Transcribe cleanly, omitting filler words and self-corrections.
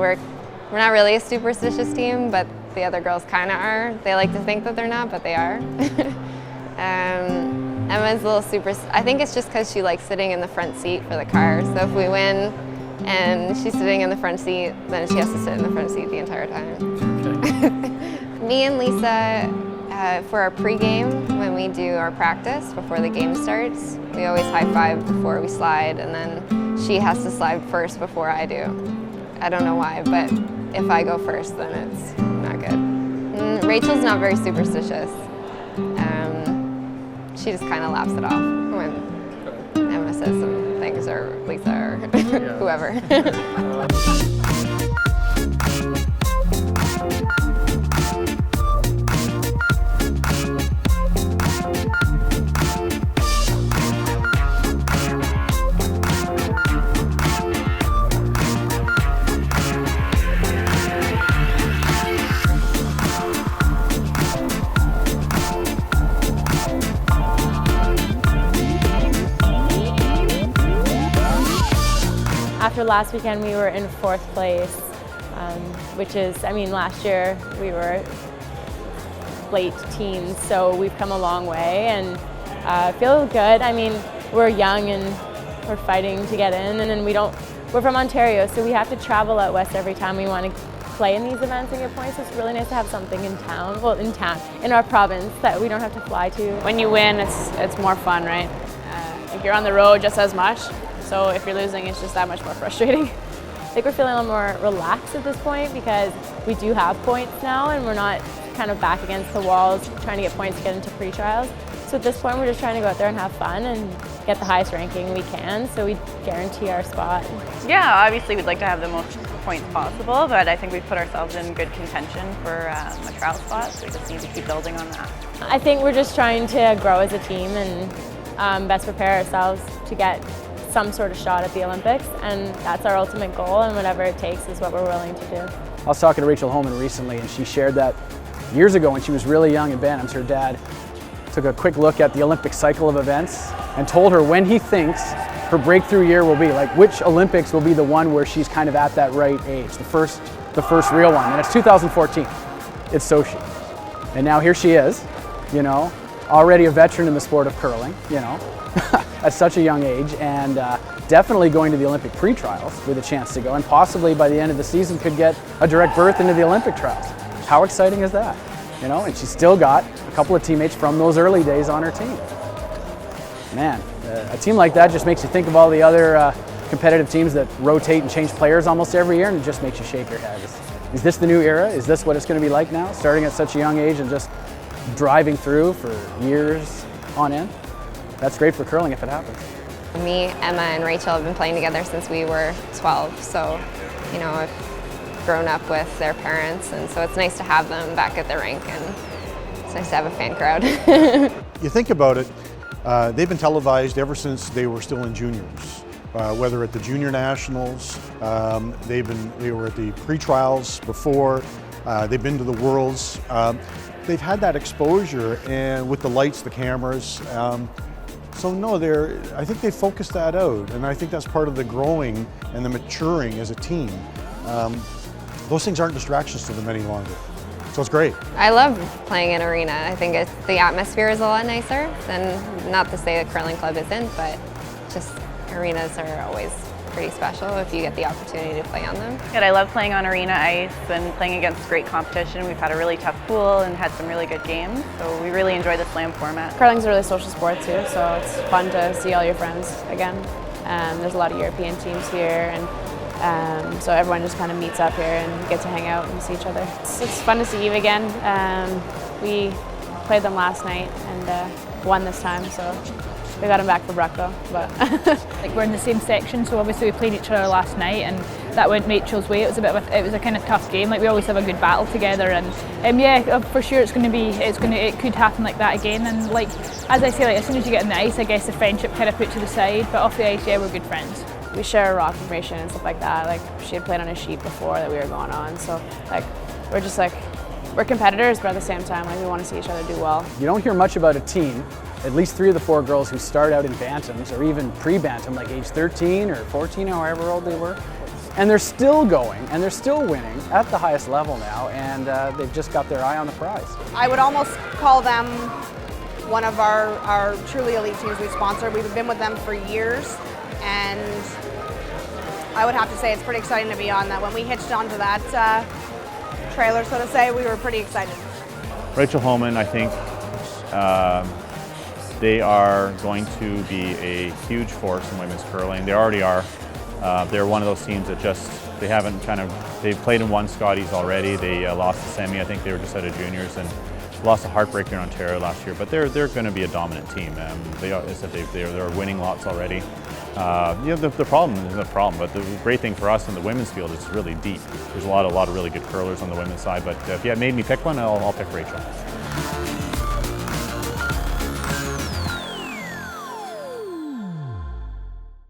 we're not really a superstitious team, but the other girls kind of are. They like to think that they're not, but they are. Emma's a little I think it's just because she likes sitting in the front seat for the car. So if we win and she's sitting in the front seat, then she has to sit in the front seat the entire time. Okay. Me and Lisa, for our pregame, when we do our practice before the game starts, we always high five before we slide, and then she has to slide first before I do. I don't know why, but if I go first, then it's not good. Rachel's not very superstitious. She just kind of laughs it off when Emma says some things, or Lisa, or whoever. After last weekend, we were in 4th place, which is, I mean, last year we were late teens, so we've come a long way and feel good. I mean, we're young and we're fighting to get in, and then we're from Ontario, so we have to travel out west every time we want to play in these events and get points. So it's really nice to have something in town, well, in our province, that we don't have to fly to. When you win, it's more fun, right? Like you're on the road just as much. So if you're losing, it's just that much more frustrating. I think we're feeling a little more relaxed at this point because we do have points now and we're not kind of back against the walls trying to get points to get into pre-trials. So at this point, we're just trying to go out there and have fun and get the highest ranking we can, so we guarantee our spot. Yeah, obviously we'd like to have the most points possible, but I think we've put ourselves in good contention for a trial spot, so we just need to keep building on that. I think we're just trying to grow as a team and best prepare ourselves to get some sort of shot at the Olympics, and that's our ultimate goal, and whatever it takes is what we're willing to do. I was talking to Rachel Homan recently, and she shared that years ago when she was really young in Bantams, her dad took a quick look at the Olympic cycle of events and told her when he thinks her breakthrough year will be, like which Olympics will be the one where she's kind of at that right age, the first real one, and it's 2014. It's Sochi. And now here she is, you know, already a veteran in the sport of curling, you know, at such a young age, and definitely going to the Olympic pre-trials with a chance to go, and possibly by the end of the season could get a direct berth into the Olympic trials. How exciting is that? You know, and she's still got a couple of teammates from those early days on her team. Man, a team like that just makes you think of all the other competitive teams that rotate and change players almost every year, and it just makes you shake your head. Is this the new era? Is this what it's going to be like now, starting at such a young age and just driving through for years on end? That's great for curling if it happens. Me, Emma, and Rachel have been playing together since we were 12, so, you know, I've grown up with their parents, and so it's nice to have them back at the rink, and it's nice to have a fan crowd. You think about it, they've been televised ever since they were still in juniors. Whether at the junior nationals, they were at the pre-trials before, they've been to the Worlds. They've had that exposure, and with the lights, the cameras. So no, I think they focused that out, and I think that's part of the growing and the maturing as a team. Those things aren't distractions to them any longer, so it's great. I love playing in arena. I think the atmosphere is a lot nicer, and not to say that curling club isn't, but just arenas are always pretty special if you get the opportunity to play on them. And I love playing on arena ice and playing against great competition. We've had a really tough pool and had some really good games, so we really enjoy the slam format. Curling's a really social sport too, so it's fun to see all your friends again. There's a lot of European teams here, and so everyone just kind of meets up here and gets to hang out and see each other. It's fun to see Eve again. We played them last night and won this time, so we got him back for Bruck though. But like we're in the same section, so obviously we played each other last night, and that went Rachel's way. It was a kind of tough game. Like we always have a good battle together, and yeah, for sure it could happen like that again. And like as I say, like as soon as you get on the ice, I guess the friendship kind of put to the side. But off the ice, yeah, we're good friends. we share rock formation and stuff like that. Like she had played on a sheet before that we were going on, so like we're just like, we're competitors, but at the same time, like we want to see each other do well. You don't hear much about a team, at least 3 of the 4 girls who start out in bantams or even pre-bantam, like age 13 or 14 or however old they were, And they're still going, and they're still winning at the highest level now, and they've just got their eye on the prize. I would almost call them one of our truly elite teams we sponsor. We've been with them for years, and I would have to say it's pretty exciting to be on that. When we hitched onto that trailer, so to say, we were pretty excited. Rachel Homan, I think they are going to be a huge force in women's curling. They already are. They're one of those teams that they've played and won Scotties already. They lost the semi. I think they were just out of juniors and lost a heartbreaker in Ontario last year. But they're going to be a dominant team. They're winning lots already. The problem isn't a problem, but the great thing for us in the women's field is it's really deep. There's a lot of really good curlers on the women's side. But if you had made me pick one, I'll pick Rachel.